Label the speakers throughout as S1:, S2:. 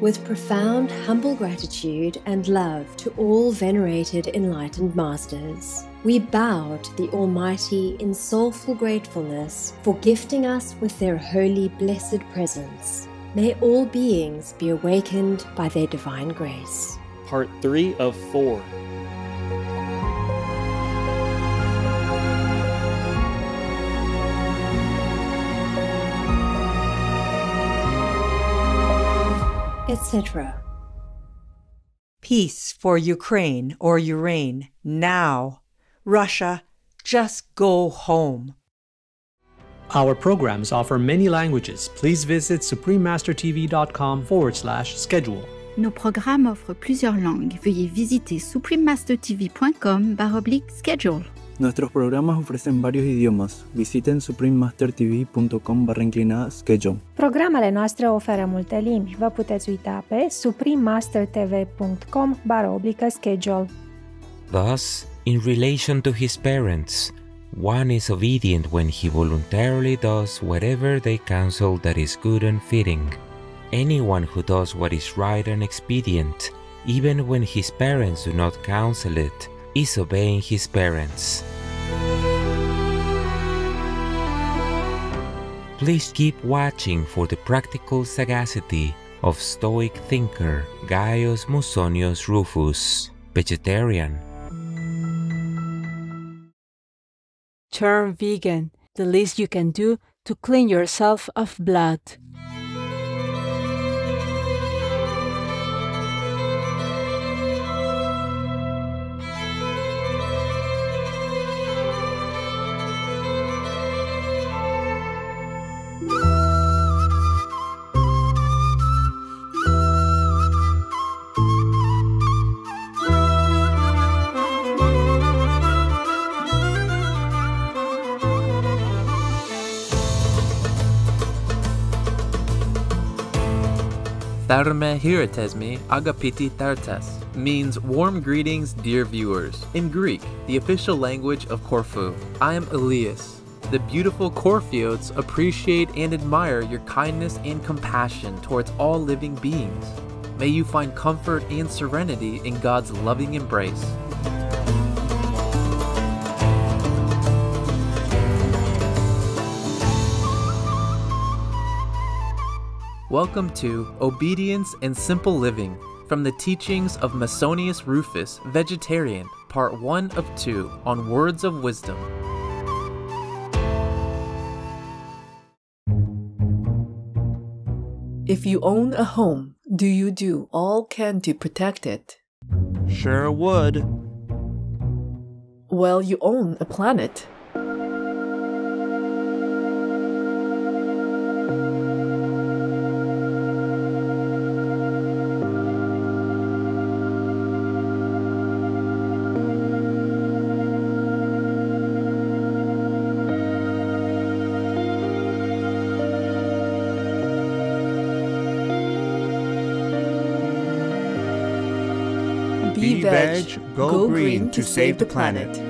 S1: With profound, humble gratitude and love to all venerated enlightened masters, we bow to the Almighty in soulful gratefulness for gifting us with their holy, blessed presence. May all beings be awakened by their divine grace.
S2: Part 3 of 4.
S1: Etc.
S3: Peace for Ukraine or Ukraine now. Russia, just go home.
S4: Our programs offer many languages. Please visit suprememastertv.com/schedule.
S5: Nos programmes offrent plusieurs langues. Veuillez visiter suprememastertv.com/schedule.
S6: Nuestros programas ofrecen varios idiomas. Visiten suprememastertv.com/schedule.
S7: Programele noastre oferă multe limbi. Vă puteți uita pe suprememastertv.com/schedule.
S8: Thus, in relation to his parents, one is obedient when he voluntarily does whatever they counsel that is good and fitting. Anyone who does what is right and expedient, even when his parents do not counsel it, is obeying his parents. Please keep watching for the practical sagacity of Stoic thinker Gaius Musonius Rufus, vegetarian.
S9: Turn vegan, the least you can do to clean yourself of blood.
S10: Tharme hiretesmi agapiti tartes means warm greetings, dear viewers. In Greek, the official language of Corfu, I am Elias. The beautiful Corfiotes appreciate and admire your kindness and compassion towards all living beings. May you find comfort and serenity in God's loving embrace. Welcome to Obedience and Simple Living from the teachings of Musonius Rufus, vegetarian, part 1 of 2 on Words of Wisdom.
S11: If you own a home, do you do all can to protect it?
S2: Sure would.
S11: Well, you own a planet. Be veg, go green to save the planet.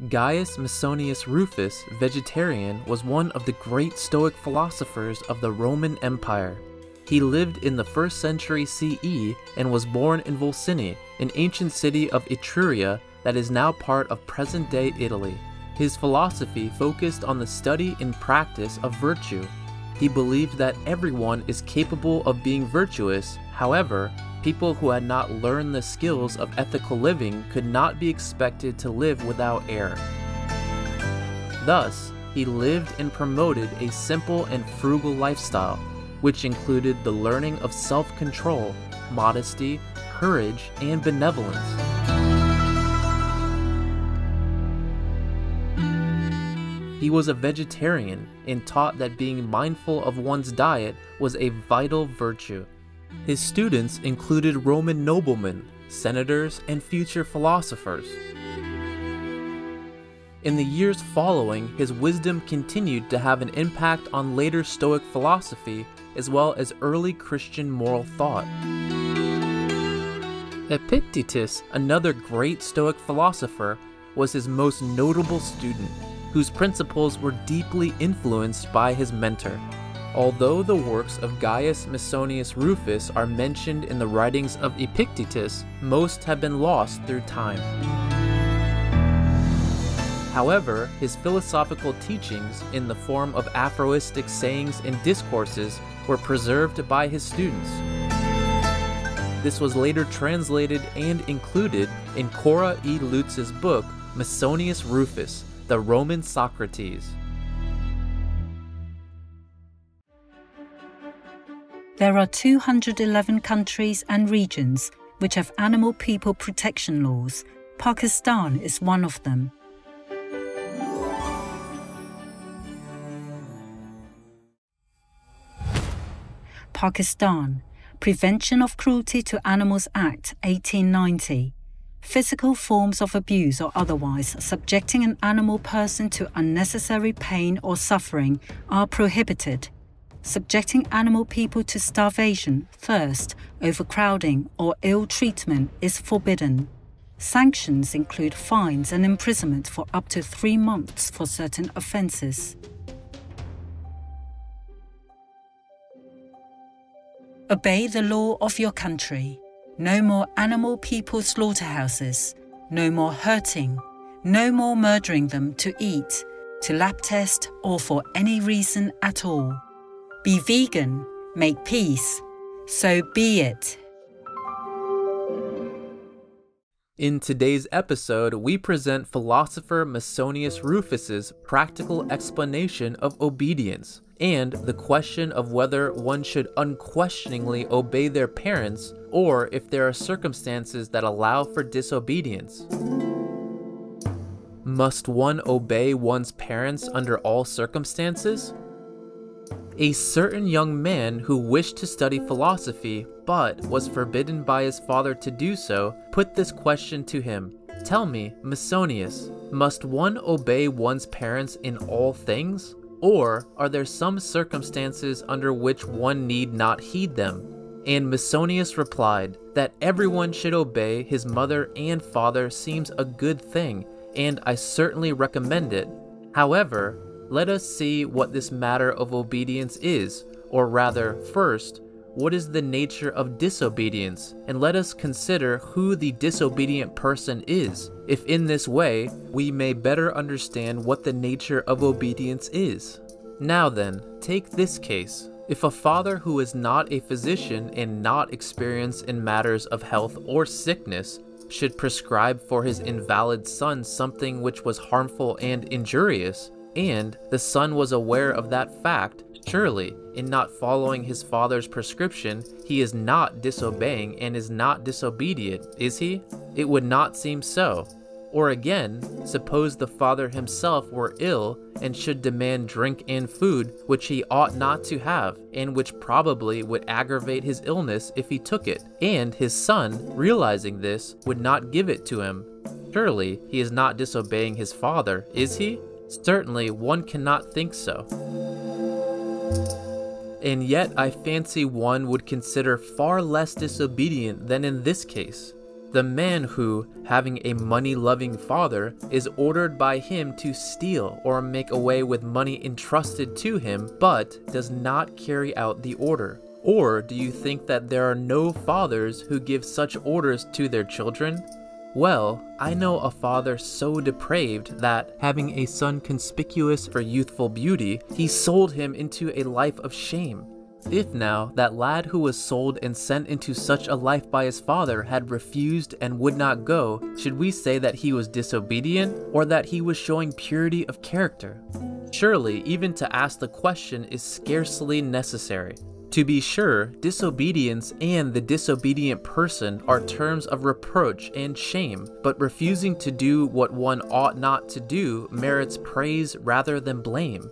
S10: Gaius Musonius Rufus, vegetarian, was one of the great Stoic philosophers of the Roman Empire. He lived in the 1st century CE and was born in Volsini, an ancient city of Etruria that is now part of present-day Italy. His philosophy focused on the study and practice of virtue. He believed that everyone is capable of being virtuous. However, people who had not learned the skills of ethical living could not be expected to live without error. Thus, he lived and promoted a simple and frugal lifestyle, which included the learning of self-control, modesty, courage, and benevolence. He was a vegetarian and taught that being mindful of one's diet was a vital virtue. His students included Roman noblemen, senators, and future philosophers. In the years following, his wisdom continued to have an impact on later Stoic philosophy as well as early Christian moral thought. Epictetus, another great Stoic philosopher, was his most notable student, whose principles were deeply influenced by his mentor. Although the works of Gaius Musonius Rufus are mentioned in the writings of Epictetus, most have been lost through time. However, his philosophical teachings in the form of aphoristic sayings and discourses were preserved by his students. This was later translated and included in Cora E. Lutz's book, Musonius Rufus, the Roman Socrates.
S12: There are 211 countries and regions which have animal people protection laws. Pakistan is one of them. Pakistan, Prevention of Cruelty to Animals Act 1890. Physical forms of abuse or otherwise subjecting an animal person to unnecessary pain or suffering are prohibited. Subjecting animal people to starvation, thirst, overcrowding, or ill treatment is forbidden. Sanctions include fines and imprisonment for up to 3 months for certain offences. Obey the law of your country. No more animal people slaughterhouses. No more hurting. No more murdering them to eat, to lab test, or for any reason at all. Be vegan, make peace. So be it.
S10: In today's episode, we present philosopher Musonius Rufus's practical explanation of obedience and the question of whether one should unquestioningly obey their parents or if there are circumstances that allow for disobedience. Must one obey one's parents under all circumstances? A certain young man who wished to study philosophy but was forbidden by his father to do so put this question to him. Tell me, Musonius, must one obey one's parents in all things? Or are there some circumstances under which one need not heed them? And Musonius replied that everyone should obey his mother and father seems a good thing, and I certainly recommend it. However, let us see what this matter of obedience is, or rather, first, what is the nature of disobedience, and let us consider who the disobedient person is, if in this way we may better understand what the nature of obedience is. Now then, take this case. If a father who is not a physician and not experienced in matters of health or sickness should prescribe for his invalid son something which was harmful and injurious, and the son was aware of that fact, surely, in not following his father's prescription, he is not disobeying and is not disobedient, is he? It would not seem so. Or again, suppose the father himself were ill and should demand drink and food which he ought not to have, and which probably would aggravate his illness if he took it, and his son, realizing this, would not give it to him. Surely, he is not disobeying his father, is he? Certainly, one cannot think so. And yet I fancy one would consider far less disobedient than in this case. The man who, having a money-loving father, is ordered by him to steal or make away with money entrusted to him, but does not carry out the order. Or do you think that there are no fathers who give such orders to their children? Well, I know a father so depraved that, having a son conspicuous for youthful beauty, he sold him into a life of shame. If now that lad who was sold and sent into such a life by his father had refused and would not go, should we say that he was disobedient, or that he was showing purity of character? Surely, even to ask the question is scarcely necessary. To be sure, disobedience and the disobedient person are terms of reproach and shame, but refusing to do what one ought not to do merits praise rather than blame.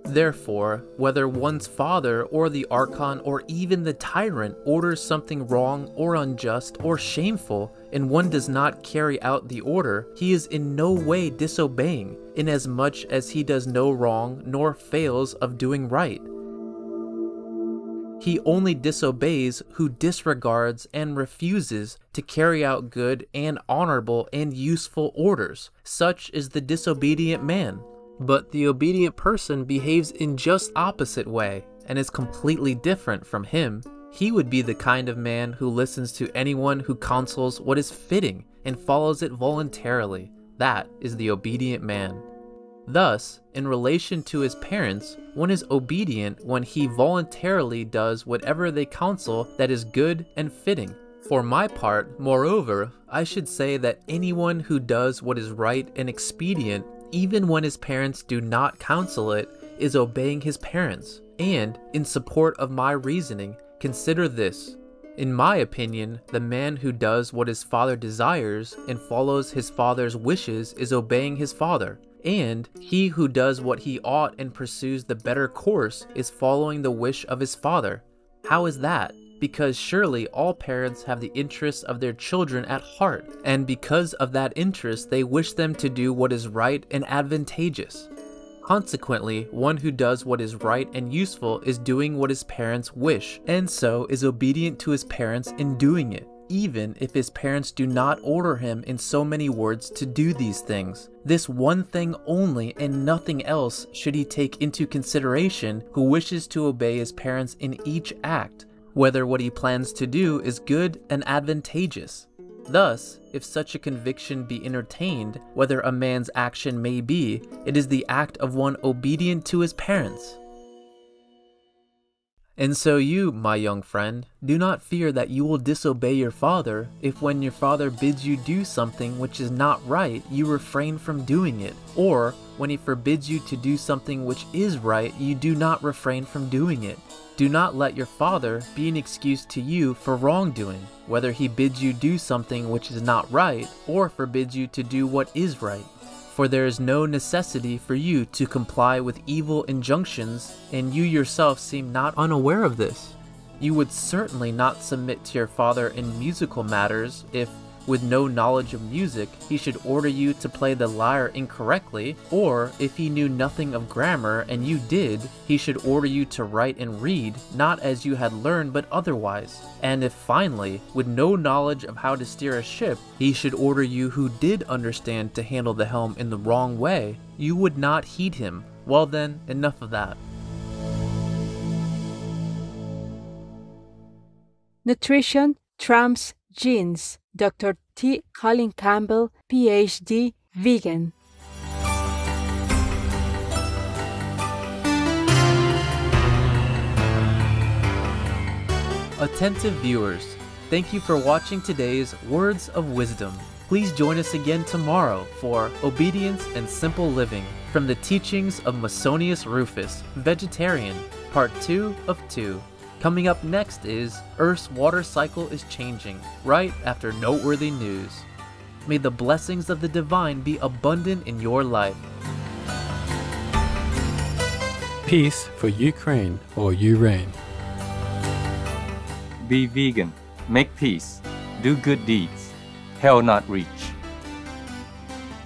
S10: Therefore, whether one's father or the archon or even the tyrant orders something wrong or unjust or shameful, and one does not carry out the order, he is in no way disobeying, inasmuch as he does no wrong nor fails of doing right. He only disobeys who disregards and refuses to carry out good and honorable and useful orders. Such is the disobedient man. But the obedient person behaves in just opposite way and is completely different from him. He would be the kind of man who listens to anyone who counsels what is fitting and follows it voluntarily. That is the obedient man. Thus, in relation to his parents, one is obedient when he voluntarily does whatever they counsel that is good and fitting. For my part, moreover, I should say that anyone who does what is right and expedient, even when his parents do not counsel it, is obeying his parents. And, in support of my reasoning, consider this. In my opinion, the man who does what his father desires and follows his father's wishes is obeying his father. And he who does what he ought and pursues the better course is following the wish of his father. How is that? Because surely all parents have the interests of their children at heart, and because of that interest they wish them to do what is right and advantageous. Consequently, one who does what is right and useful is doing what his parents wish, and so is obedient to his parents in doing it, even if his parents do not order him in so many words to do these things. This one thing only and nothing else should he take into consideration who wishes to obey his parents in each act, whether what he plans to do is good and advantageous. Thus, if such a conviction be entertained, whether a man's action may be, it is the act of one obedient to his parents. And so you, my young friend, do not fear that you will disobey your father if when your father bids you do something which is not right, you refrain from doing it, or when he forbids you to do something which is right, you do not refrain from doing it. Do not let your father be an excuse to you for wrongdoing, whether he bids you do something which is not right, or forbids you to do what is right. For there is no necessity for you to comply with evil injunctions, and you yourself seem not unaware of this. You would certainly not submit to your father in musical matters if, with no knowledge of music, he should order you to play the lyre incorrectly, or if he knew nothing of grammar and you did, he should order you to write and read, not as you had learned but otherwise. And if finally, with no knowledge of how to steer a ship, he should order you who did understand to handle the helm in the wrong way, you would not heed him. Well then, enough of that.
S9: Nutrition trumps genes. Dr. T. Colin Campbell, PhD, vegan.
S10: Attentive viewers, thank you for watching today's Words of Wisdom. Please join us again tomorrow for Obedience and Simple Living from the teachings of Musonius Rufus, vegetarian, part 2 of 2. Coming up next is Earth's water cycle is changing, right after noteworthy news. May the blessings of the divine be abundant in your life.
S13: Peace for Ukraine or you reign.
S14: Be vegan, make peace, do good deeds, hell not reach.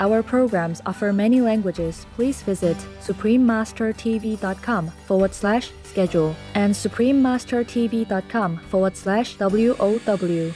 S7: Our programs offer many languages. Please visit suprememastertv.com/schedule and suprememastertv.com/WOW.